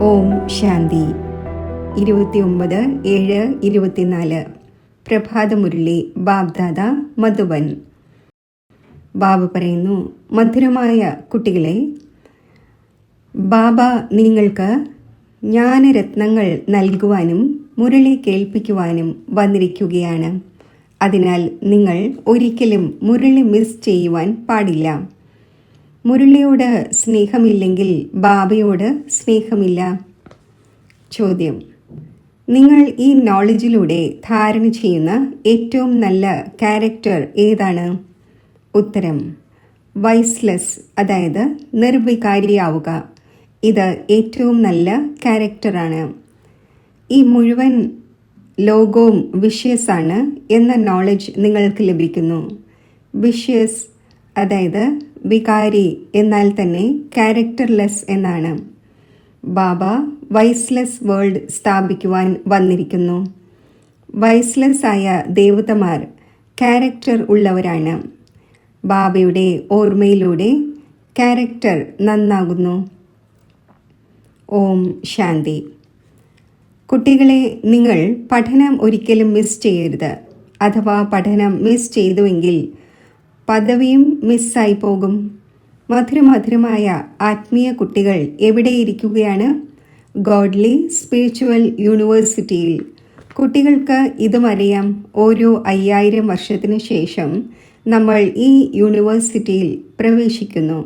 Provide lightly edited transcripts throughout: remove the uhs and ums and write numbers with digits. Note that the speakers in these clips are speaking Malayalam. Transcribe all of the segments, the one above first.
ഓം ശാന്തി. 29/7/24 പ്രഭാതമുരളി ബാബ്ദാദ മധുബൻ. ബാബ പറയുന്നു, മധുരമായ കുട്ടികളെ, ബാബ നിങ്ങൾക്ക് ജ്ഞാനരത്നങ്ങൾ നൽകുവാനും മുരളി കേൾപ്പിക്കുവാനും വന്നിരിക്കുകയാണ്. അതിനാൽ നിങ്ങൾ ഒരിക്കലും മുരളി മിസ് ചെയ്യുവാൻ പാടില്ല. മുരളിയോട് സ്നേഹമില്ലെങ്കിൽ ബാബയോട് സ്നേഹമില്ല. ചോദ്യം: നിങ്ങൾ ഈ നോളജിലൂടെ ധാരണ ചെയ്യുന്ന ഏറ്റവും നല്ല ക്യാരക്ടർ ഏതാണ്? ഉത്തരം: വൈസ്ലെസ്, അതായത് നിർവികാരിയാവുക. ഇത് ഏറ്റവും നല്ല ക്യാരക്ടറാണ്. ഈ മുഴുവൻ ലോകവും വിഷ്യസ് ആണ് എന്ന നോളജ് നിങ്ങൾക്ക് ലഭിക്കുന്നു. വിഷ്യസ് അതായത് വികാരി എന്നാൽ തന്നെ ക്യാരക്ടർലെസ് എന്നാണ്. ബാബ വൈസ്ലെസ് വേൾഡ് സ്ഥാപിക്കുവാൻ വന്നിരിക്കുന്നു. വൈസ്ലെസ് ആയ ദേവതമാർ ക്യാരക്ടർ ഉള്ളവരാണ്. ബാബയുടെ ഓർമ്മയിലൂടെ ക്യാരക്ടർ നന്നാകുന്നു. ഓം ശാന്തി. കുട്ടികളെ, നിങ്ങൾ പഠനം ഒരിക്കലും മിസ് ചെയ്യരുത്. അഥവാ പഠനം മിസ് ചെയ്തുവെങ്കിൽ പദവിയും മിസ്സായി പോകും. മധുരമായ ആത്മീയ കുട്ടികൾ എവിടെയിരിക്കുകയാണ്? ഗോഡ്ലി സ്പിരിച്വൽ യൂണിവേഴ്സിറ്റിയിൽ. കുട്ടികൾക്ക് ഇതും അറിയാം. ഓരോ 5000 വർഷത്തിനു ശേഷം നമ്മൾ ഈ യൂണിവേഴ്സിറ്റിയിൽ പ്രവേശിക്കുന്നു.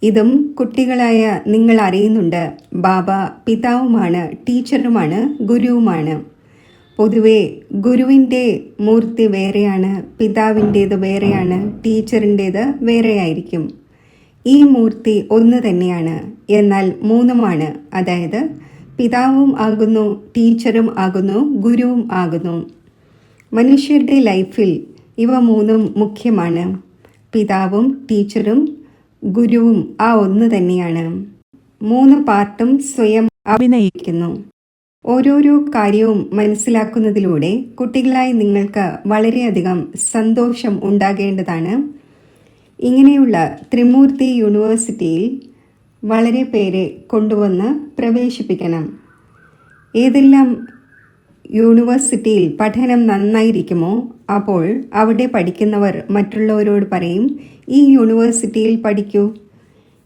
ഇതും കുട്ടികളായ നിങ്ങൾ അറിയുന്നുണ്ട്. ബാബ പിതാവുമാണ്, ടീച്ചറുമാണ്, ഗുരുവുമാണ്. പൊതുവെ ഗുരുവിൻ്റെ മൂർത്തി വേറെയാണ്, പിതാവിൻ്റേത് വേറെയാണ്, ടീച്ചറിൻ്റേത് വേറെയായിരിക്കും. ഈ മൂർത്തി ഒന്ന് തന്നെയാണ്, എന്നാൽ മൂന്നുമാണ്. അതായത് പിതാവും ആകുന്നു, ടീച്ചറും ആകുന്നു, ഗുരുവും ആകുന്നു. മനുഷ്യരുടെ ലൈഫിൽ ഇവ മൂന്നും മുഖ്യമാണ്. പിതാവും ടീച്ചറും ഗുരുവും ആ ഒന്ന് തന്നെയാണ്. 3 പാർട്ടും സ്വയം അഭിനയിക്കുന്നു. ഓരോരോ കാര്യവും മനസ്സിലാക്കുന്നതിലൂടെ കുട്ടികളായി നിങ്ങൾക്ക് വളരെയധികം സന്തോഷം ഉണ്ടാകേണ്ടതാണ്. ഇങ്ങനെയുള്ള ത്രിമൂർത്തി യൂണിവേഴ്സിറ്റിയിൽ വളരെ പേരെ കൊണ്ടുവന്ന് പ്രവേശിപ്പിക്കണം. ഏതെല്ലാം യൂണിവേഴ്സിറ്റിയിൽ പഠനം നന്നായിരിക്കുമോ അപ്പോൾ അവിടെ പഠിക്കുന്നവർ മറ്റുള്ളവരോട് പറയും, ഈ യൂണിവേഴ്സിറ്റിയിൽ പഠിക്കൂ,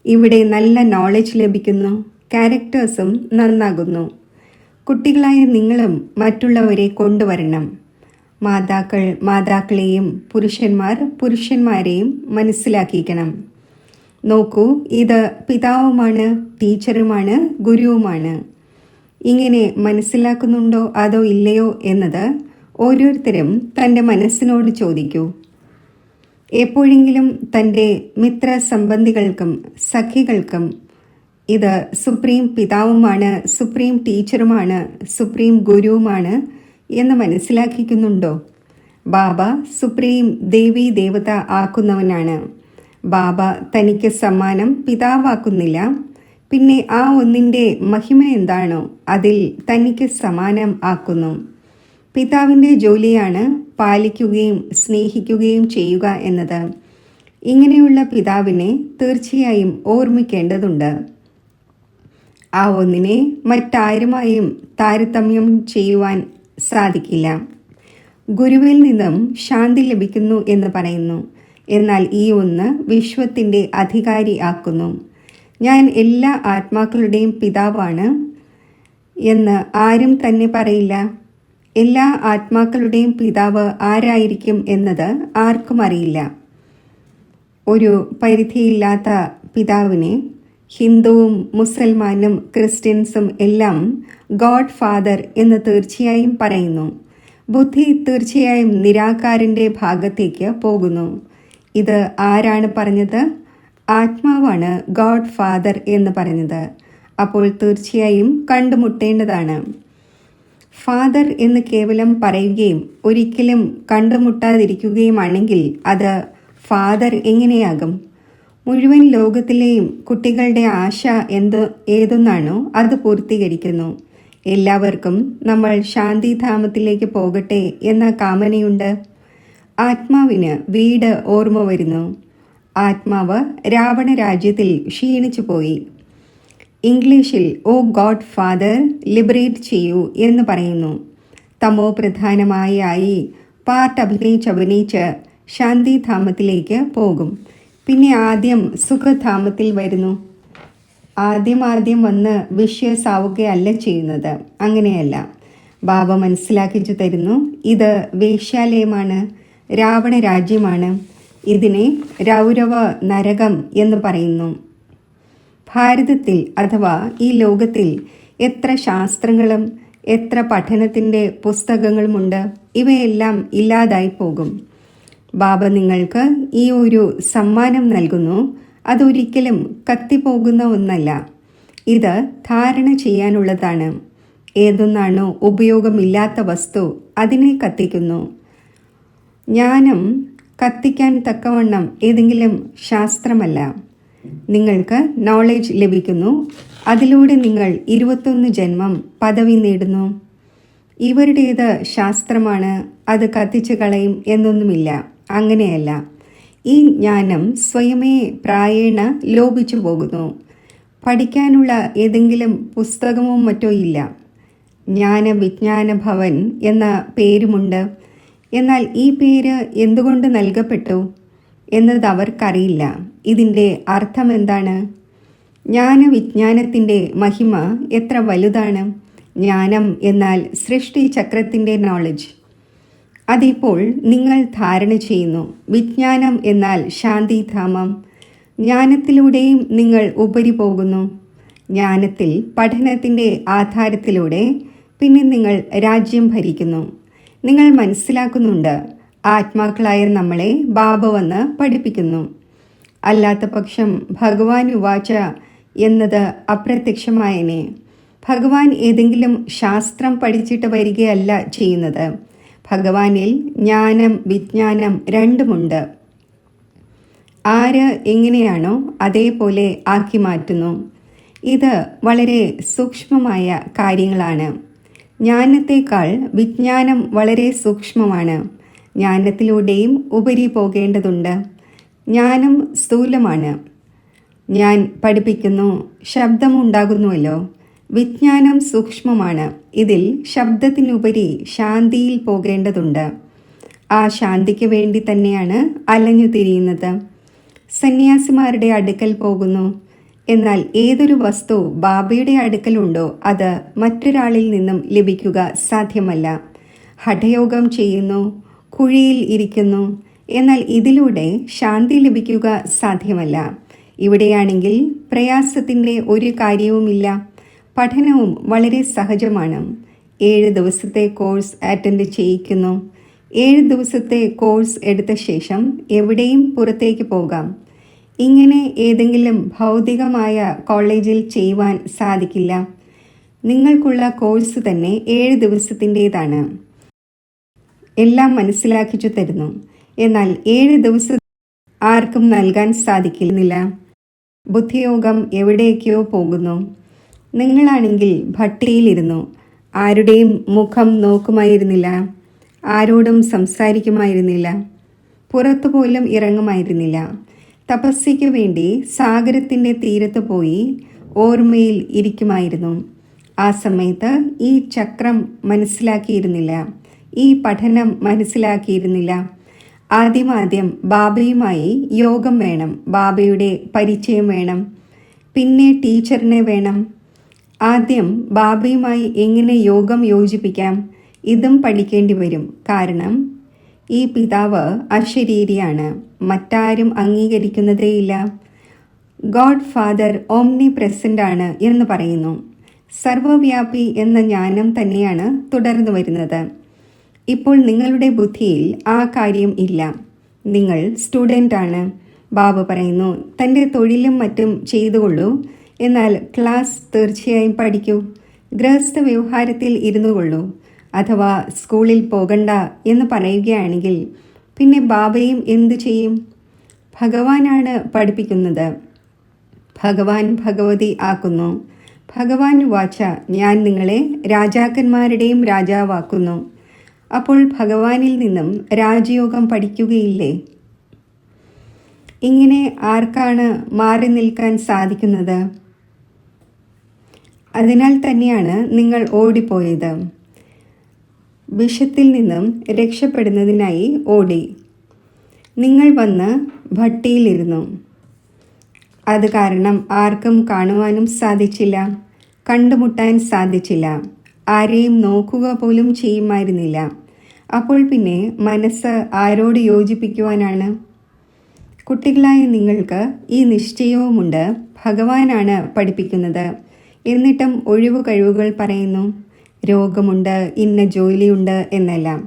ഇവിടെ നല്ല നോളജ് ലഭിക്കുന്നു, ക്യാരക്ടേഴ്സും നന്നാകുന്നു. കുട്ടികളായ നിങ്ങളും മറ്റുള്ളവരെ കൊണ്ടുവരണം. മാതാക്കൾ മാതാക്കളെയും പുരുഷന്മാർ പുരുഷന്മാരെയും മനസ്സിലാക്കിക്കണം. നോക്കൂ, ഇത് പിതാവുമാണ്, ടീച്ചറുമാണ്, ഗുരുവുമാണ്. ഇങ്ങനെ മനസ്സിലാക്കുന്നുണ്ടോ അതോ ഇല്ലയോ എന്നത് ഓരോരുത്തരും തൻ്റെ മനസ്സിനോട് ചോദിക്കൂ. എപ്പോഴെങ്കിലും തൻ്റെ മിത്ര സംബന്ധികൾക്കും സഖികൾക്കും ഇത് സുപ്രീം പിതാവുമാണ്, സുപ്രീം ടീച്ചറുമാണ്, സുപ്രീം ഗുരുവുമാണ് എന്ന് മനസ്സിലാക്കിക്കുന്നുണ്ടോ? ബാബ സുപ്രീം ദേവി ദേവത ആക്കുന്നവനാണ്. ബാബ തനിക്ക് സമ്മാനം പിതാവാക്കുന്നില്ല. പിന്നെ ആ ഒന്നിൻ്റെ മഹിമ എന്താണോ അതിൽ തനിക്ക് സമാനം ആക്കുന്നു. പിതാവിൻ്റെ ജോലിയാണ് പാലിക്കുകയും സ്നേഹിക്കുകയും ചെയ്യുക എന്നത്. ഇങ്ങനെയുള്ള പിതാവിനെ തീർച്ചയായും ഓർമ്മിക്കേണ്ടതുണ്ട്. ആ ഒന്നിനെ മറ്റാരുമായും താരതമ്യം ചെയ്യുവാൻ സാധിക്കില്ല. ഗുരുവിൽ നിന്നും ശാന്തി ലഭിക്കുന്നു എന്ന് പറയുന്നു. എന്നാൽ ഈ ഒന്ന് വിശ്വത്തിൻ്റെ അധികാരി ആക്കുന്നു. ഞാൻ എല്ലാ ആത്മാക്കളുടെയും പിതാവാണ് എന്ന് ആരും തന്നെ പറയില്ല. എല്ലാ ആത്മാക്കളുടെയും പിതാവ് ആരായിരിക്കും എന്നത് ആർക്കും അറിയില്ല. ഒരു പരിധിയില്ലാത്ത പിതാവിനെ ഹിന്ദുവും മുസൽമാനും ക്രിസ്ത്യൻസും എല്ലാം ഗോഡ് ഫാദർ എന്ന് തീർച്ചയായും പറയുന്നു. ബുദ്ധി തീർച്ചയായും നിരാകാരൻ്റെ ഭാഗത്തേക്ക് പോകുന്നു. ഇത് ആരാണ് പറഞ്ഞത്? ആത്മാവാണ് ഗോഡ് ഫാദർ എന്ന് പറഞ്ഞത്. അപ്പോൾ തീർച്ചയായും കണ്ടുമുട്ടേണ്ടതാണ്. ഫാദർ എന്ന് കേവലം പറയുകയും ഒരിക്കലും കണ്ടുമുട്ടാതിരിക്കുകയുമാണെങ്കിൽ അത് ഫാദർ എങ്ങനെയാകും? മുഴുവൻ ലോകത്തിലെയും കുട്ടികളുടെ ആശ ഏതൊന്നാണോ അത് പൂർത്തീകരിക്കുന്നു. എല്ലാവർക്കും നമ്മൾ ശാന്തിധാമത്തിലേക്ക് പോകട്ടെ എന്ന കാമനയുണ്ട്. ആത്മാവിന് വീട് ഓർമ്മ വരുന്നു. ആത്മാവ് രാവണ രാജ്യത്തിൽ ക്ഷീണിച്ചു പോയി. ഇംഗ്ലീഷിൽ ഓ ഗോഡ് ഫാദർ ലിബറേറ്റ് ചെയ്യൂ എന്ന് പറയുന്നു. തമോ പ്രധാനമായി പാർട്ട് അഭിനയിച്ച് ശാന്തിധാമത്തിലേക്ക് പോകും. പിന്നെ ആദ്യം സുഖധാമത്തിൽ വരുന്നു. ആദ്യം വന്ന് വിശ്വസാവുകയല്ല ചെയ്യുന്നത്. അങ്ങനെയല്ല. ബാബ മനസ്സിലാക്കിച്ചു തരുന്നു, ഇത് വേശ്യാലയമാണ്, രാവണ രാജ്യമാണ്. ഇതിനെ രൗരവ നരകം എന്ന് പറയുന്നു. ഭാരതത്തിൽ അഥവാ ഈ ലോകത്തിൽ എത്ര ശാസ്ത്രങ്ങളും എത്ര പഠനത്തിൻ്റെ പുസ്തകങ്ങളുമുണ്ട്. ഇവയെല്ലാം ഇല്ലാതായി പോകും. ബാബ നിങ്ങൾക്ക് ഈ ഒരു സമ്മാനം നൽകുന്നു. അതൊരിക്കലും കത്തിപ്പോകുന്ന ഒന്നല്ല. ഇത് ധാരണ ചെയ്യാനുള്ളതാണ്. ഏതൊന്നാണോ ഉപയോഗമില്ലാത്ത വസ്തു അതിനെ കത്തിക്കുന്നു. ജ്ഞാനം കത്തിക്കാൻ തക്കവണ്ണം ഏതെങ്കിലും ശാസ്ത്രമല്ല. നിങ്ങൾക്ക് നോളജ് ലഭിക്കുന്നു. അതിലൂടെ നിങ്ങൾ 21 ജന്മം പദവി നേടുന്നു. ഇവരുടേത് ശാസ്ത്രമാണ്, അത് കത്തിച്ചു കളയും എന്നൊന്നുമില്ല. അങ്ങനെയല്ല. ഈ ജ്ഞാനം സ്വയമേ പ്രായേണ ലോപിച്ചു പോകുന്നു. പഠിക്കാനുള്ള ഏതെങ്കിലും പുസ്തകമോ മറ്റോ ഇല്ല. ജ്ഞാന വിജ്ഞാന ഭവൻ എന്ന പേരുമുണ്ട്. എന്നാൽ ഈ പേര് എന്തുകൊണ്ട് നൽകപ്പെട്ടു എന്നത് അവർക്കറിയില്ല. ഇതിൻ്റെ അർത്ഥം എന്താണ്? ജ്ഞാനവിജ്ഞാനത്തിൻ്റെ മഹിമ എത്ര വലുതാണ്. ജ്ഞാനം എന്നാൽ സൃഷ്ടി ചക്രത്തിൻ്റെ നോളജ്. അതിപ്പോൾ നിങ്ങൾ ധാരണ ചെയ്യുന്നു. വിജ്ഞാനം എന്നാൽ ശാന്തിധാമം. ജ്ഞാനത്തിലൂടെയും നിങ്ങൾ ഉപരി പോകുന്നു. ജ്ഞാനത്തിൽ പഠനത്തിൻ്റെ ആധാരത്തിലൂടെ പിന്നെ നിങ്ങൾ രാജ്യം ഭരിക്കുന്നു. നിങ്ങൾ മനസ്സിലാക്കുന്നുണ്ട്, ആത്മാക്കളായ നമ്മളെ ബാബ വന്ന് പഠിപ്പിക്കുന്നു. അല്ലാത്ത പക്ഷം ഭഗവാൻ ഉവാച എന്നത് അപ്രത്യക്ഷമായനെ. ഭഗവാൻ ഏതെങ്കിലും ശാസ്ത്രം പഠിച്ചിട്ട് വരികയല്ല ചെയ്യുന്നത്. ഭഗവാനിൽ ജ്ഞാനം വിജ്ഞാനം രണ്ടുമുണ്ട്. ആര് എങ്ങനെയാണോ അതേപോലെ ആക്കി മാറ്റുന്നു. ഇത് വളരെ സൂക്ഷ്മമായ കാര്യങ്ങളാണ്. ജ്ഞാനത്തേക്കാൾ വിജ്ഞാനം വളരെ സൂക്ഷ്മമാണ്. ജ്ഞാനത്തിലൂടെയും ഉപരി പോകേണ്ടതുണ്ട്. ജ്ഞാനം സ്ഥൂലമാണ്. ഞാൻ പഠിപ്പിക്കുന്നു, ശബ്ദമുണ്ടാകുന്നുവല്ലോ. വിജ്ഞാനം സൂക്ഷ്മമാണ്. ഇതിൽ ശബ്ദത്തിനുപരി ശാന്തിയിൽ പോകേണ്ടതുണ്ട്. ആ ശാന്തിക്ക് വേണ്ടി തന്നെയാണ് അലഞ്ഞു തിരിയുന്നത്. സന്യാസിമാരുടെ അടുക്കൽ പോകുന്നു. എന്നാൽ ഏതൊരു വസ്തു ബാബയുടെ അടുക്കലുണ്ടോ അത് മറ്റൊരാളിൽ നിന്നും ലഭിക്കുക സാധ്യമല്ല. ഹഠയോഗം ചെയ്യുന്നു, കുഴിയിൽ ഇരിക്കുന്നു. എന്നാൽ ഇതിലൂടെ ശാന്തി ലഭിക്കുക സാധ്യമല്ല. ഇവിടെയാണെങ്കിൽ പ്രയാസത്തിൻ്റെ ഒരു കാര്യവുമില്ല. പഠനവും വളരെ സഹജമാണ്. 7 ദിവസത്തെ കോഴ്സ് അറ്റൻഡ് ചെയ്യിക്കുന്നു. 7 ദിവസത്തെ കോഴ്സ് എടുത്ത ശേഷം എവിടെയും പുറത്തേക്ക് പോകാം. ഇങ്ങനെ ഏതെങ്കിലും ഭൗതികമായ കോളേജിൽ ചെയ്യുവാൻ സാധിക്കില്ല. നിങ്ങൾക്കുള്ള കോഴ്സ് തന്നെ 7 ദിവസത്തിൻ്റേതാണ്. എല്ലാം മനസ്സിലാക്കിച്ചു തരുന്നു. എന്നാൽ 7 ദിവസം ആർക്കും നൽകാൻ സാധിക്കുന്നില്ല. ബുദ്ധിയോഗം എവിടേക്കോ പോകുന്നു. നിങ്ങളാണെങ്കിൽ ഭട്ടിയിലിരുന്നു. ആരുടെയും മുഖം നോക്കുമായിരുന്നില്ല. ആരോടും സംസാരിക്കുമായിരുന്നില്ല. പുറത്തുപോലും ഇറങ്ങുമായിരുന്നില്ല. തപസ്യയ്ക്ക് വേണ്ടി സാഗരത്തിൻ്റെ തീരത്ത് പോയി ഓർമ്മയിൽ ഇരിക്കുമായിരുന്നു. ആ സമയത്ത് ഈ ചക്രം മനസ്സിലാക്കിയിരുന്നില്ല. ഈ പഠനം മനസ്സിലാക്കിയിരുന്നില്ല. ആദ്യം ബാബയുമായി യോഗം വേണം. ബാബയുടെ പരിചയം വേണം. പിന്നെ ടീച്ചറിനെ വേണം. ആദ്യം ബാബയുമായി എങ്ങനെ യോഗം യോജിപ്പിക്കാം ഇതും പഠിക്കേണ്ടി വരും. കാരണം ഈ പിതാവ് അശരീരിയാണ്. മറ്റാരും അംഗീകരിക്കുന്നതേയില്ല. ഗോഡ് ഫാദർ ഓംനി പ്രസൻ്റ് ആണ് എന്ന് പറയുന്നു. സർവവ്യാപി എന്ന ജ്ഞാനം തന്നെയാണ് തുടർന്നു വരുന്നത്. ഇപ്പോൾ നിങ്ങളുടെ ബുദ്ധിയിൽ ആ കാര്യം ഇല്ല. നിങ്ങൾ സ്റ്റുഡൻ്റ് ആണ്. ബാബ പറയുന്നു, തൻ്റെ തൊഴിലും മറ്റും ചെയ്തുകൊള്ളൂ. എന്നാൽ ക്ലാസ് തീർച്ചയായും പഠിക്കൂ. ഗൃഹസ്ഥ വ്യവഹാരത്തിൽ ഇരുന്നു കൊള്ളൂ. അഥവാ സ്കൂളിൽ പോകണ്ട എന്ന് പറയുകയാണെങ്കിൽ പിന്നെ ബാബയും എന്തു ചെയ്യും? ഭഗവാനാണ് പഠിപ്പിക്കുന്നത്. ഭഗവാൻ ഭഗവതി ആക്കുന്നു. ഭഗവാൻ വാച്ച, ഞാൻ നിങ്ങളെ രാജാക്കന്മാരുടെയും രാജാവാക്കുന്നു. അപ്പോൾ ഭഗവാനിൽ നിന്നും രാജയോഗം പഠിക്കുകയില്ലേ? ഇങ്ങനെ ആർക്കാണ് മാറി നിൽക്കാൻ സാധിക്കുന്നത്? അതിനാൽ തന്നെയാണ് നിങ്ങൾ ഓടിപ്പോയത്. വിഷത്തിൽ നിന്നും രക്ഷപ്പെടുന്നതിനായി ഓടി. നിങ്ങൾ വന്ന് ഭട്ടിയിലിരുന്നു. അത് കാരണം ആർക്കും കാണുവാനും സാധിച്ചില്ല, കണ്ടുമുട്ടാൻ സാധിച്ചില്ല, ആരെയും നോക്കുക പോലും ചെയ്യുമായിരുന്നില്ല. അപ്പോൾ പിന്നെ മനസ്സ് ആരോട് യോജിപ്പിക്കുവാനാണ്? കുട്ടികളായ നിങ്ങൾക്ക് ഈ നിശ്ചയവുമുണ്ട്, ഭഗവാനാണ് പഠിപ്പിക്കുന്നത്. എന്നിട്ടും ഒഴിവു കഴിവുകൾ പറയുന്നു. രോഗമുണ്ട്, ഇന്ന ജോലിയുണ്ട് എന്നെല്ലാം.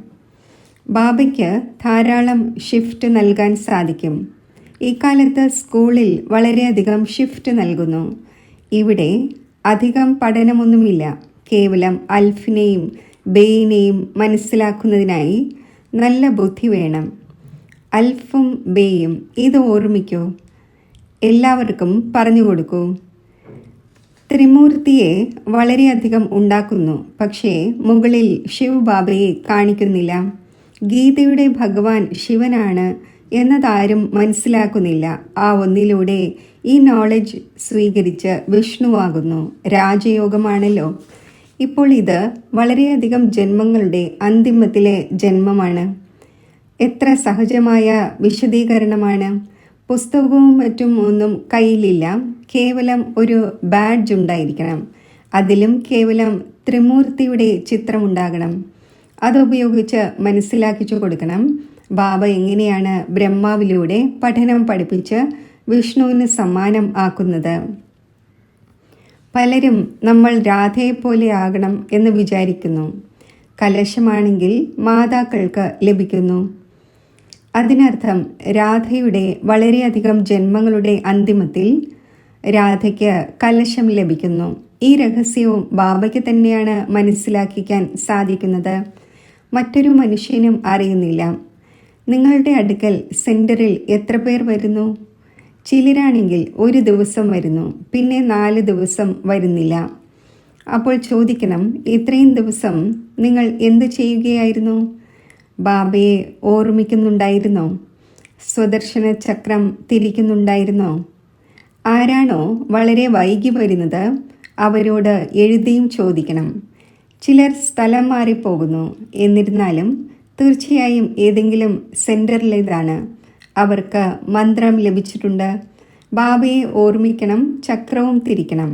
ബാബയ്ക്ക് ധാരാളം ഷിഫ്റ്റ് നൽകാൻ സാധിക്കും. ഇക്കാലത്ത് സ്കൂളിൽ വളരെയധികം ഷിഫ്റ്റ് നൽകുന്നു. ഇവിടെ അധികം പഠനമൊന്നുമില്ല. കേവലം അൽഫിനെയും ബേയിനെയും മനസ്സിലാക്കുന്നതിനായി നല്ല ബുദ്ധി വേണം. അൽഫും ബേയും ഇത് ഓർമ്മിക്കൂ. എല്ലാവർക്കും പറഞ്ഞു കൊടുക്കൂ. ത്രിമൂർത്തിയെ വളരെയധികം ഉണ്ടാക്കുന്നു, പക്ഷേ മുകളിൽ ശിവ് ബാബയെ കാണിക്കുന്നില്ല. ഗീതയുടെ ഭഗവാൻ ശിവനാണ് എന്നതാരും മനസ്സിലാക്കുന്നില്ല. ആ ഒന്നിലൂടെ ഈ നോളജ് സ്വീകരിച്ച് വിഷ്ണുവാകുന്നു. രാജയോഗമാണല്ലോ. ഇപ്പോൾ ഇത് വളരെയധികം ജന്മങ്ങളുടെ അന്തിമത്തിലെ ജന്മമാണ്. എത്ര സഹജമായ വിശദീകരണമാണ്. പുസ്തകവും മറ്റും ഒന്നും കയ്യിലില്ല. കേവലം ഒരു ബാഡ്ജ് ഉണ്ടായിരിക്കണം. അതിലും കേവലം ത്രിമൂർത്തിയുടെ ചിത്രമുണ്ടാകണം. അതുപയോഗിച്ച് മനസ്സിലാക്കിച്ചു കൊടുക്കണം ബാബ എങ്ങനെയാണ് ബ്രഹ്മാവിലൂടെ പഠനം പഠിപ്പിച്ച് വിഷ്ണുവിന് സമ്മാനം ആക്കുന്നത്. പലരും നമ്മൾ രാധയെപ്പോലെ ആകണം എന്ന് വിചാരിക്കുന്നു. കലശമാണെങ്കിൽ മാതാക്കൾക്ക് ലഭിക്കുന്നു. അതിനർത്ഥം രാധയുടെ വളരെയധികം ജന്മങ്ങളുടെ അന്തിമത്തിൽ രാധയ്ക്ക് കലശം ലഭിക്കുന്നു. ഈ രഹസ്യവും ബാബയ്ക്ക് തന്നെയാണ് മനസ്സിലാക്കിക്കാൻ സാധിക്കുന്നത്. മറ്റൊരു മനുഷ്യനും അറിയുന്നില്ല. നിങ്ങളുടെ അടുക്കൽ സെൻറ്ററിൽ എത്ര പേർ വരുന്നു? ചിലരാണെങ്കിൽ ഒരു ദിവസം വരുന്നു, പിന്നെ 4 ദിവസം വരുന്നില്ല. അപ്പോൾ ചോദിക്കണം, ഇത്രയും ദിവസം നിങ്ങൾ എന്ത് ചെയ്യുകയായിരുന്നു? ബാബയെ ഓർമ്മിക്കുന്നുണ്ടായിരുന്നോ? സ്വദർശന ചക്രം തിരിക്കുന്നുണ്ടായിരുന്നോ? ആരാണോ വളരെ വൈകി വരുന്നത് അവരോട് എഴുതിയും ചോദിക്കണം. ചിലർ സ്ഥലം മാറിപ്പോകുന്നു. എന്നിരുന്നാലും തീർച്ചയായും ഏതെങ്കിലും സെൻറ്ററിലേതാണ്. അവർക്ക് മന്ത്രം ലഭിച്ചിട്ടുണ്ട്. ബാബയെ ഓർമ്മിക്കണം, ചക്രവും തിരിക്കണം.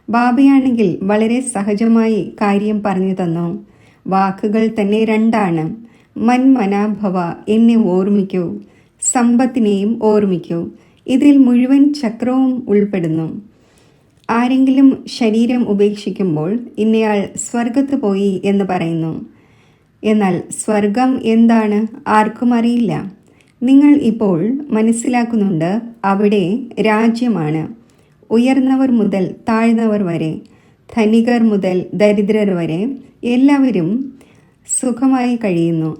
ബാബയാണെങ്കിൽ വളരെ സഹജമായി കാര്യം പറഞ്ഞു തന്നു. വാക്കുകൾ തന്നെ 2 മന്മനാഭവ, എന്നെ ഓർമ്മിക്കൂ, സമ്പത്തിനെയും ഓർമ്മിക്കൂ. ഇതിൽ മുഴുവൻ ചക്രവും ഉൾപ്പെടുന്നു. ആരെങ്കിലും ശരീരം ഉപേക്ഷിക്കുമ്പോൾ ഇന്നയാൾ സ്വർഗത്ത് പോയി എന്ന് പറയുന്നു. എന്നാൽ സ്വർഗം എന്താണ് ആർക്കും അറിയില്ല. നിങ്ങൾ ഇപ്പോൾ മനസ്സിലാക്കുന്നുണ്ട്, അവിടെ രാജ്യമാണ്. ഉയർന്നവർ മുതൽ താഴ്ന്നവർ വരെ, ധനികർ മുതൽ ദരിദ്രർ വരെ എല്ലാവരും സുഖമായി കഴിയുന്നു.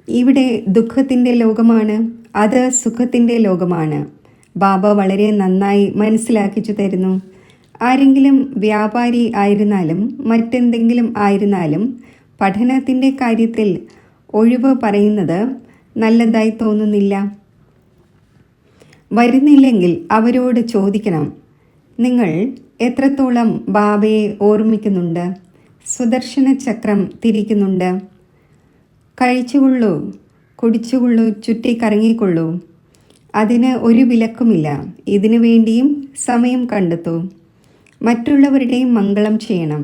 ഇവിടെ ദുഃഖത്തിൻ്റെ ലോകമാണ്, അത് സുഖത്തിൻ്റെ ലോകമാണ്. ബാബ വളരെ നന്നായി മനസ്സിലാക്കിച്ചു തരുന്നു. ആരെങ്കിലും വ്യാപാരി ആയിരുന്നാലും മറ്റെന്തെങ്കിലും ആയിരുന്നാലും പഠനത്തിൻ്റെ കാര്യത്തിൽ ഒഴിവ് പറയുന്നത് നല്ലതായി തോന്നുന്നില്ല. വരുന്നില്ലെങ്കിൽ അവരോട് ചോദിക്കണം, നിങ്ങൾ എത്രത്തോളം ബാബയെ ഓർമ്മിക്കുന്നുണ്ട്, സുദർശന ചക്രം തിരിക്കുന്നുണ്ട്? കഴിച്ചുകൊള്ളൂ, കുടിച്ചുകൊള്ളൂ, ചുറ്റിക്കറങ്ങിക്കൊള്ളൂ. അതിന് ഒരു വിലക്കുമില്ല. ഇതിനു വേണ്ടിയും സമയം കണ്ടെത്തൂ. മറ്റുള്ളവരുടെയും മംഗളം ചെയ്യണം.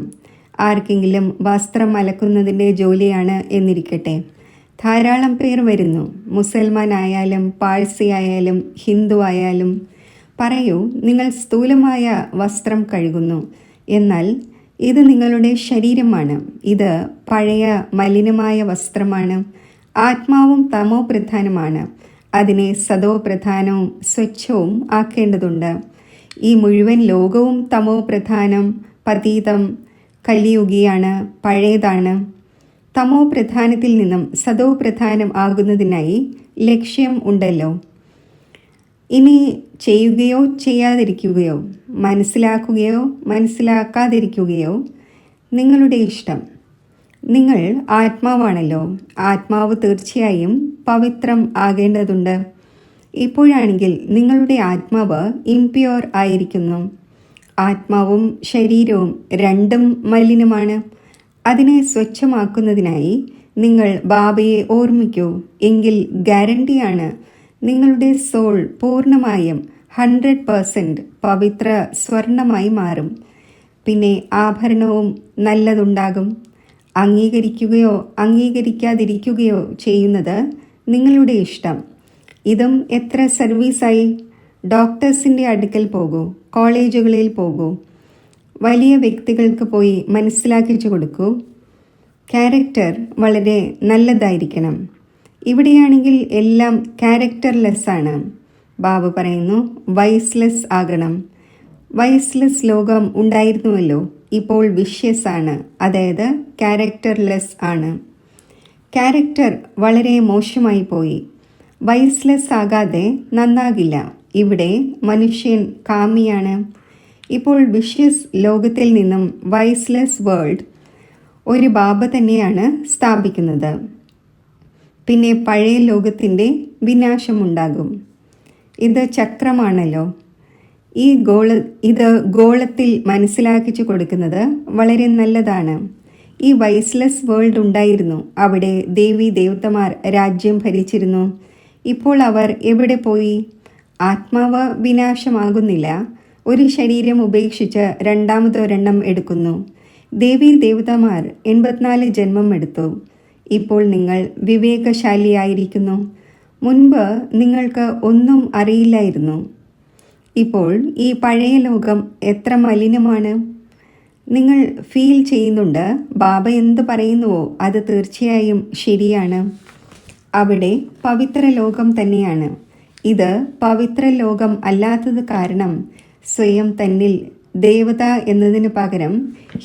ആർക്കെങ്കിലും വസ്ത്രം അലക്കുന്നതിൻ്റെ ജോലിയാണ് എന്നിരിക്കട്ടെ. ധാരാളം പേർ വരുന്നു. മുസൽമാൻ ആയാലും പാഴ്സി ആയാലും ഹിന്ദു ആയാലും. പറയൂ, നിങ്ങൾ സ്ഥൂലമായ വസ്ത്രം കഴുകുന്നു. എന്നാൽ ഇത് നിങ്ങളുടെ ശരീരമാണ്. ഇത് പഴയ മലിനമായ വസ്ത്രമാണ്. ആത്മാവും തമോ പ്രധാനമാണ്. അതിനെ സതോ പ്രധാനവും സ്വച്ഛവും ആക്കേണ്ടതുണ്ട്. ഈ മുഴുവൻ ലോകവും തമോ പ്രധാനം, പതീതം, കലിയുഗിയാണ്, പഴയതാണ്. തമോ പ്രധാനത്തിൽ നിന്നും സതോ പ്രധാനം ആകുന്നതിനായി ലക്ഷ്യം ഉണ്ടല്ലോ. ഇനി ചെയ്യുകയോ ചെയ്യാതിരിക്കുകയോ, മനസ്സിലാക്കുകയോ മനസ്സിലാക്കാതിരിക്കുകയോ നിങ്ങളുടെ ഇഷ്ടം. നിങ്ങൾ ആത്മാവാണല്ലോ. ആത്മാവ് തീർച്ചയായും പവിത്രം ആകേണ്ടതുണ്ട്. ഇപ്പോഴാണെങ്കിൽ നിങ്ങളുടെ ആത്മാവ് ഇംപ്യൂർ ആയിരിക്കുന്നു. ആത്മാവും ശരീരവും രണ്ടും മലിനമാണ്. അതിനെ സ്വച്ഛമാക്കുന്നതിനായി നിങ്ങൾ ബാബയെ ഓർമ്മിക്കൂ. എങ്കിൽ ഗ്യാരണ്ടിയാണ്, നിങ്ങളുടെ സോൾ പൂർണ്ണമായും 100% പവിത്ര സ്വർണമായി മാറും. പിന്നെ ആഭരണവും നല്ലതുണ്ടാകും. അംഗീകരിക്കുകയോ അംഗീകരിക്കാതിരിക്കുകയോ ചെയ്യുന്നത് നിങ്ങളുടെ ഇഷ്ടം. ഇതും എത്ര സർവീസായി. ഡോക്ടേഴ്സിൻ്റെ അടുക്കൽ പോകൂ, കോളേജുകളിൽ പോകൂ, വലിയ വ്യക്തികൾക്ക് പോയി മനസ്സിലാക്കിച്ചു കൊടുക്കൂ. ക്യാരക്ടർ വളരെ നല്ലതായിരിക്കണം. ഇവിടെയാണെങ്കിൽ എല്ലാം ക്യാരക്ടർലെസ് ആണ്. ബാബു പറയുന്നു, വൈസ്ലെസ് ആകണം. വൈസ്ലെസ് ലോകം ഉണ്ടായിരുന്നുവല്ലോ, ഇപ്പോൾ വിഷ്യസ് ആണ്, അതായത് ക്യാരക്ടർലെസ് ആണ്. ക്യാരക്ടർ വളരെ മോശമായി പോയി. വൈസ്ലെസ് ആകാതെ നന്നാകില്ല. ഇവിടെ മനുഷ്യൻ കാമിയാണ്. ഇപ്പോൾ വിഷ്യസ് ലോകത്തിൽ നിന്നും വൈസ്ലെസ് വേൾഡ് ഒരു ബാബ തന്നെയാണ് സ്ഥാപിക്കുന്നത്. പിന്നെ പഴയ ലോകത്തിൻ്റെ വിനാശമുണ്ടാകും. ഇത് ചക്രമാണല്ലോ. ഇത് ഗോളത്തിൽ മനസ്സിലാക്കിച്ചു കൊടുക്കുന്നത് വളരെ നല്ലതാണ്. ഈ വൈസ്ലെസ് വേൾഡ് ഉണ്ടായിരുന്നു. അവിടെ ദേവി ദേവതമാർ രാജ്യം ഭരിച്ചിരുന്നു. ഇപ്പോൾ അവർ എവിടെ പോയി? ആത്മാവ് വിനാശമാകുന്നില്ല. ഒരു ശരീരം ഉപേക്ഷിച്ച് രണ്ടാമതൊരെണ്ണം എടുക്കുന്നു. ദേവി ദേവതമാർ 84 ജന്മം എടുത്തു. ഇപ്പോൾ നിങ്ങൾ വിവേകശാലിയായിരിക്കുന്നു. മുൻപ് നിങ്ങൾക്ക് ഒന്നും അറിയില്ലായിരുന്നു. ഇപ്പോൾ ഈ പഴയ ലോകം എത്ര മലിനമാണ്. നിങ്ങൾ ഫീൽ ചെയ്യുന്നുണ്ട്. ബാബ എന്ത് പറയുന്നുവോ അത് തീർച്ചയായും ശരിയാണ്. അവിടെ പവിത്ര ലോകം തന്നെയാണ്. ഇത് പവിത്ര ലോകം അല്ലാത്തത് കാരണം സ്വയം തന്നിൽ ദേവത എന്നതിന് പകരം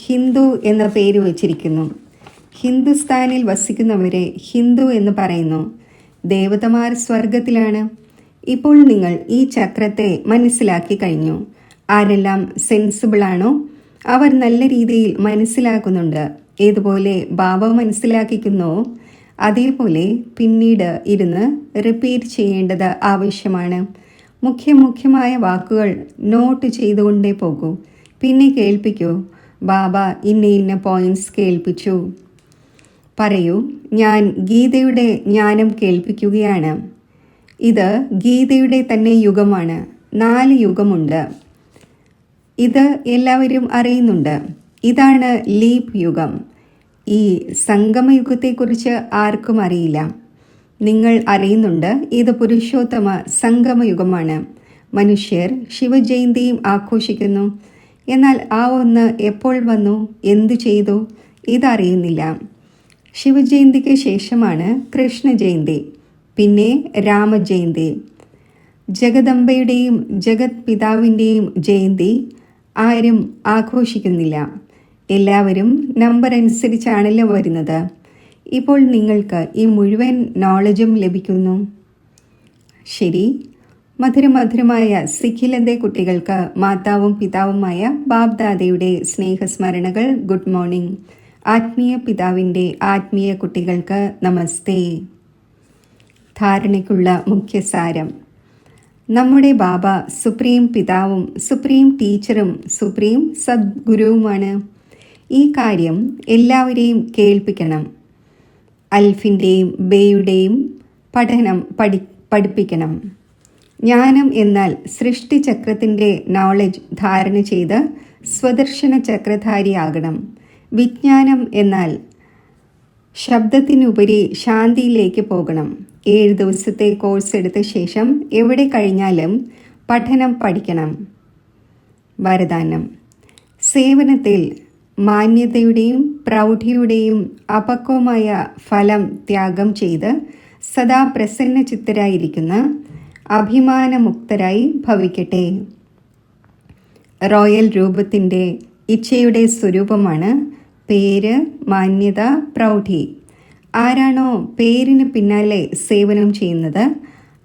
ഹിന്ദു എന്ന പേര് വച്ചിരിക്കുന്നു. ഹിന്ദുസ്ഥാനിൽ വസിക്കുന്നവരെ ഹിന്ദു എന്ന് പറയുന്നു. ദേവതമാർ സ്വർഗത്തിലാണ്. ഇപ്പോൾ നിങ്ങൾ ഈ ചക്രത്തെ മനസ്സിലാക്കി കഴിഞ്ഞു. ആരെല്ലാം സെൻസിബിളാണോ അവർ നല്ല രീതിയിൽ മനസ്സിലാക്കുന്നുണ്ട്. ഏതുപോലെ ബാബ മനസ്സിലാക്കിക്കുന്നോ അതേപോലെ പിന്നീട് ഇരുന്ന് റിപ്പീറ്റ് ചെയ്യേണ്ടത് ആവശ്യമാണ്. മുഖ്യമായ വാക്കുകൾ നോട്ട് ചെയ്തുകൊണ്ടേ പോകൂ. പിന്നെ കേൾപ്പിക്കൂ. ബാബ ഇന്ന പോയിന്റ്സ് കേൾപ്പിച്ചു. പറയൂ, ഞാൻ ഗീതയുടെ ജ്ഞാനം കേൾപ്പിക്കുകയാണ്. ഇത് ഗീതയുടെ തന്നെ യുഗമാണ്. 4 യുഗമുണ്ട്. ഇത് എല്ലാവരും അറിയുന്നുണ്ട്. ഇതാണ് ലീപ് യുഗം. ഈ സംഗമയുഗത്തെക്കുറിച്ച് ആർക്കും അറിയില്ല. നിങ്ങൾ അറിയുന്നുണ്ട്, ഇത് പുരുഷോത്തമ സംഗമയുഗമാണ്. മനുഷ്യർ ശിവജയന്തിയും ആഘോഷിക്കുന്നു. എന്നാൽ ആ ഒന്ന് എപ്പോൾ വന്നു, എന്തു ചെയ്തു, ഇതറിയുന്നില്ല. ശിവജയന്തിക്ക് ശേഷമാണ് കൃഷ്ണ ജയന്തി, പിന്നെ രാമജയന്തി. ജഗദംബയുടെയും ജഗത് പിതാവിൻ്റെയും ജയന്തി ആരും ആഘോഷിക്കുന്നില്ല. എല്ലാവരും നമ്പർ അനുസരിച്ചാണല്ലോ വരുന്നത്. ഇപ്പോൾ നിങ്ങൾക്ക് ഈ മുഴുവൻ നോളജും ലഭിക്കുന്നു. ശരി, മധുരമായ സിഖിലന്റെ കുട്ടികൾക്ക് മാതാവും പിതാവുമായ ബാബ്ദാദയുടെ സ്നേഹസ്മരണകൾ. Good morning. ആത്മീയ പിതാവിൻ്റെ ആത്മീയ കുട്ടികൾക്ക് നമസ്തേ. ധാരണയ്ക്കുള്ള മുഖ്യസാരം: നമ്മുടെ ബാബ സുപ്രീം പിതാവും സുപ്രീം ടീച്ചറും സുപ്രീം സദ്ഗുരുവുമാണ്. ഈ കാര്യം എല്ലാവരെയും കേൾപ്പിക്കണം. അൽഫിൻ്റെയും ബേയുടെയും പഠനം പഠിപ്പിക്കണം. ജ്ഞാനം എന്നാൽ സൃഷ്ടിചക്രത്തിൻ്റെ നോളജ് ധാരണ ചെയ്ത് സ്വദർശന ചക്രധാരിയാകണം. വിജ്ഞാനം എന്നാൽ ശബ്ദത്തിനുപരി ശാന്തിയിലേക്ക് പോകണം. 7 ദിവസത്തെ കോഴ്സ് എടുത്ത ശേഷം എവിടെ കഴിഞ്ഞാലും പഠനം പഠിക്കണം. വരദാനം: സേവനത്തിൽ മാന്യതയുടെയും പ്രൗഢിയുടെയും അപക്വമായ ഫലം ത്യാഗം ചെയ്ത് സദാ പ്രസന്നചിത്തരായിരിക്കുന്ന അഭിമാനമുക്തരായി ഭവിക്കട്ടെ. റോയൽ രൂപത്തിൻ്റെ ഇച്ഛയുടെ സ്വരൂപമാണ് പേര്, മാന്യത, പ്രൗഢി. ആരാണോ പേരിന് പിന്നാലെ സേവനം ചെയ്യുന്നത്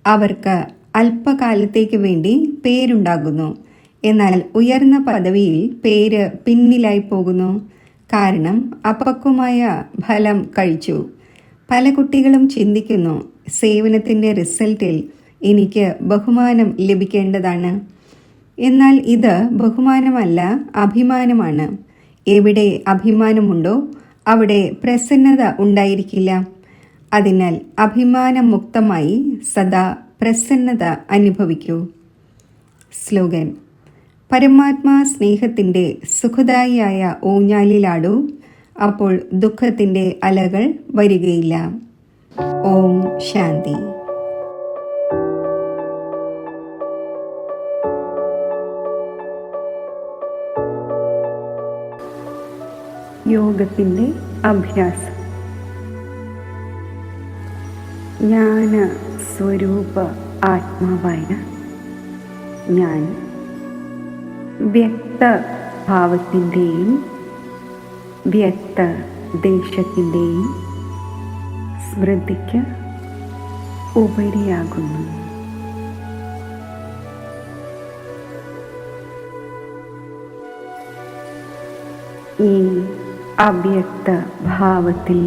അവർക്ക് അല്പകാലത്തേക്ക് വേണ്ടി പേരുണ്ടാകുന്നു. എന്നാൽ ഉയർന്ന പദവിയിൽ പേര് പിന്നിലായി പോകുന്നു. കാരണം അപക്വമായ ഫലം കഴിച്ചു. പല കുട്ടികളും ചിന്തിക്കുന്നു, സേവനത്തിൻ്റെ റിസൾട്ടിൽ എനിക്ക് ബഹുമാനം ലഭിക്കേണ്ടതാണ്. എന്നാൽ ഇത് ബഹുമാനമല്ല, അഭിമാനമാണ്. എവിടെ അഭിമാനമുണ്ടോ അവിടെ പ്രസന്നത ഉണ്ടായിരിക്കില്ല. അതിനാൽ അഭിമാനമുക്തമായി സദാ പ്രസന്നത അനുഭവിക്കൂ. സ്ലോഗൻ: പരമാത്മാ സ്നേഹത്തിൻ്റെ സുഖദായിയായ ഊഞ്ഞാലിലാടൂ, അപ്പോൾ ദുഃഖത്തിൻ്റെ അലകൾ വരികയില്ല. ഓം ശാന്തി. യോഗത്തിൻ്റെ അഭ്യാസം. ജ്ഞാന സ്വരൂപ ആത്മാവായ ഞാൻ വ്യക്തഭാവത്തിൻ്റെയും വ്യക്ത ദേശത്തിൻ്റെയും സ്മൃതിക്ക് ഉപരിയാകുന്നു. ഈ അവ്യക്ത ഭാവത്തിൽ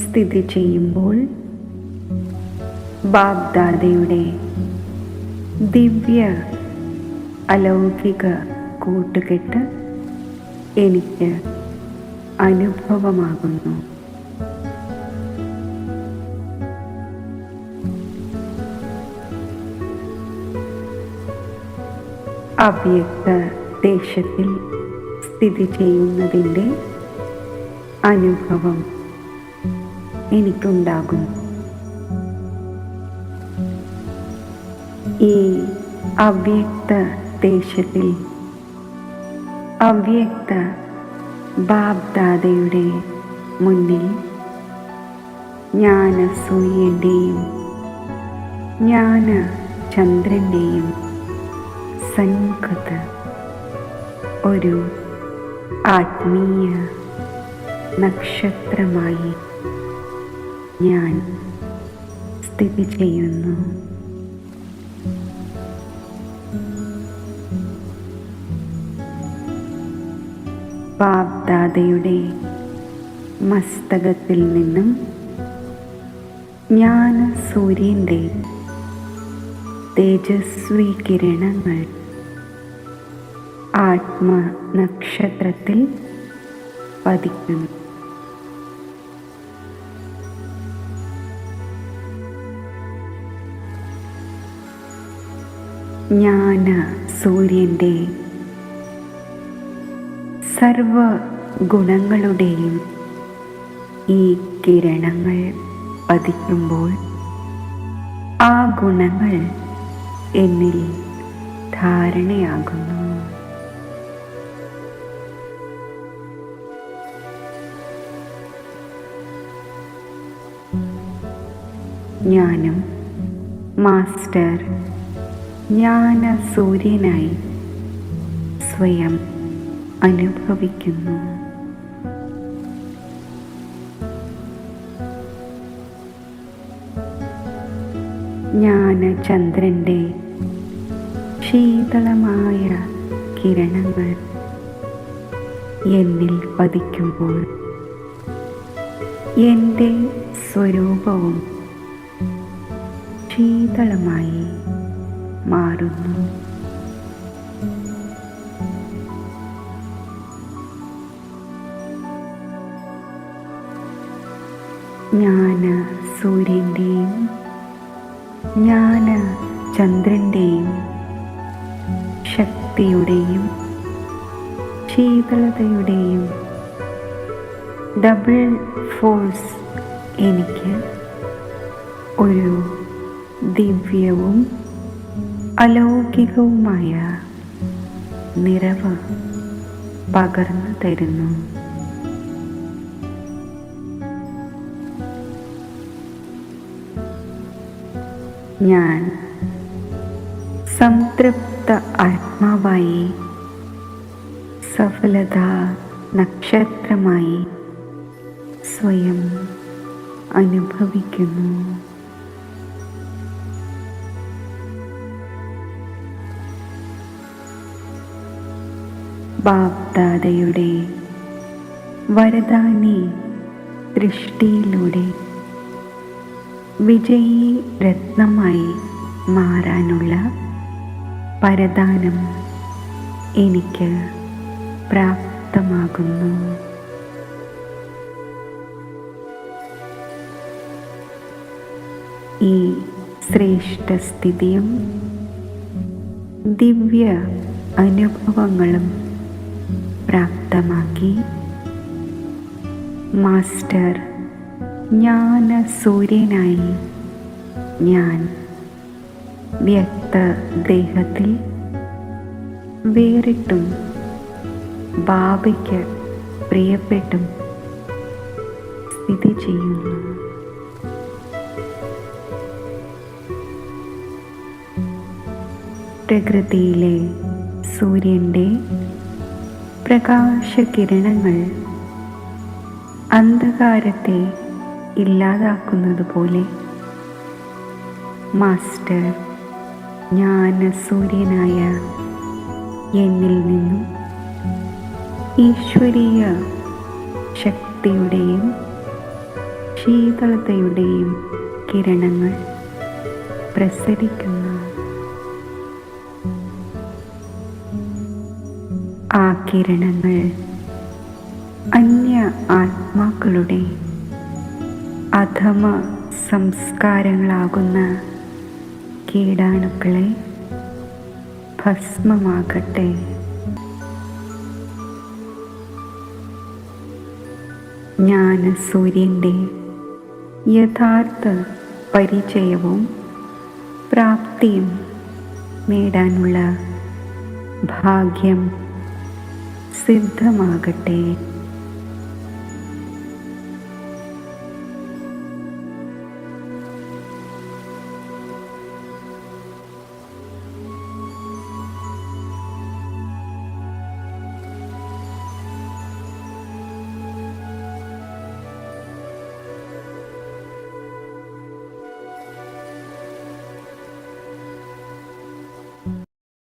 സ്ഥിതി ചെയ്യുമ്പോൾ ബാബ്ദാദയുടെ ദിവ്യ അലൗകിക കൂട്ടുകെട്ട് എനിക്ക് അനുഭവമാകുന്നു. അവ്യക്ത ദേശത്തിൽ സ്ഥിതി ചെയ്യുന്നതിൻ്റെ അനുഭവം എനിക്കുണ്ടാകും. ഈ അവ്യക്ത ദേശത്തിൽ അവ്യക്ത ബാബ്ദാദയുടെ മുന്നിൽ ജ്ഞാന സൂര്യൻ്റെയും ജ്ഞാന ചന്ദ്രൻ്റെയും സന്മുഖത്ത് ഒരു ആത്മീയ നക്ഷത്രമായി ഞാൻ സ്ഥിതി ചെയ്യുന്നു. ബാബ്ദാദയുടെ മസ്തകത്തിൽ നിന്നും ജ്ഞാന സൂര്യൻ്റെ തേജസ്വി കിരണങ്ങൾ ആത്മനക്ഷത്രത്തിൽ പതിക്കുന്നു. ജ്ഞാന സൂര്യൻ്റെ സർവ ഗുണങ്ങളുടെയും ഈ കിരണങ്ങൾ പതിക്കുമ്പോൾ ആ ഗുണങ്ങൾ എന്നിൽ ധാരണയാകുന്നു. ഞാനും മാസ്റ്റർ ജ്ഞാന സൂര്യനായി സ്വയം അനുഭവിക്കുന്നു. ജ്ഞാനചന്ദ്രൻ്റെ ശീതളമായ കിരണങ്ങൾ എന്നിൽ പതിക്കുമ്പോൾ എൻ്റെ സ്വരൂപവും ശീതളമായി മാറുന്നു. ജ്ഞാന സൂര്യൻ്റെയും ജ്ഞാന ചന്ദ്രൻ്റെയും ശക്തിയുടെയും ശീതളതയുടെയും ഡബിൾ ഫോഴ്സ് എനിക്ക് ഒരു ദിവ്യവും അലൗകികവുമായ നിറവ് പകർന്നു തരുന്നു. ഞാൻ സംതൃപ്ത ആത്മാവായി സഫലതാ നക്ഷത്രമായി സ്വയം അനുഭവിക്കുന്നു. ബാബ്ദാദയുടെ വരദാനി ദൃഷ്ടിയിലൂടെ വിജയീ രത്നമായി മാറാനുള്ള പരദാനം എനിക്ക് പ്രാപ്തമാകുന്നു. ഈ ശ്രേഷ്ഠസ്ഥിതിയും ദിവ്യ അനുഭവങ്ങളും പ്രാപ്തമാക്കി മാസ്റ്റർ ജ്ഞാനസൂര്യനായി ഞാൻ വ്യക്തദേഹത്തിൽ വേറിട്ടും ബാബയ്ക്ക് പ്രിയപ്പെട്ടും സ്ഥിതി ചെയ്യുന്നു. പ്രകൃതിയിലെ സൂര്യൻ്റെ പ്രകാശകിരണങ്ങൾ അന്ധകാരത്തെ ഇല്ലാതാക്കുന്നത് പോലെ മാസ്റ്റർ ജ്ഞാനസൂര്യനായ എന്നിൽ നിന്നും ഈശ്വരീയ ശക്തിയുടെയും ശീതളതയുടെയും കിരണങ്ങൾ പ്രസരിക്കുന്നു. ആ കിരണങ്ങൾ അന്യ ആത്മാക്കളുടെ അധമ സംസ്കാരങ്ങളാകുന്ന കീടാണുക്കളെ ഭസ്മമാക്കട്ടെ. ജ്ഞാനസൂര്യൻ്റെ യഥാർത്ഥ പരിചയവും പ്രാപ്തിയും നേടാനുള്ള ഭാഗ്യം സിദ്ധമാകട്ടെ.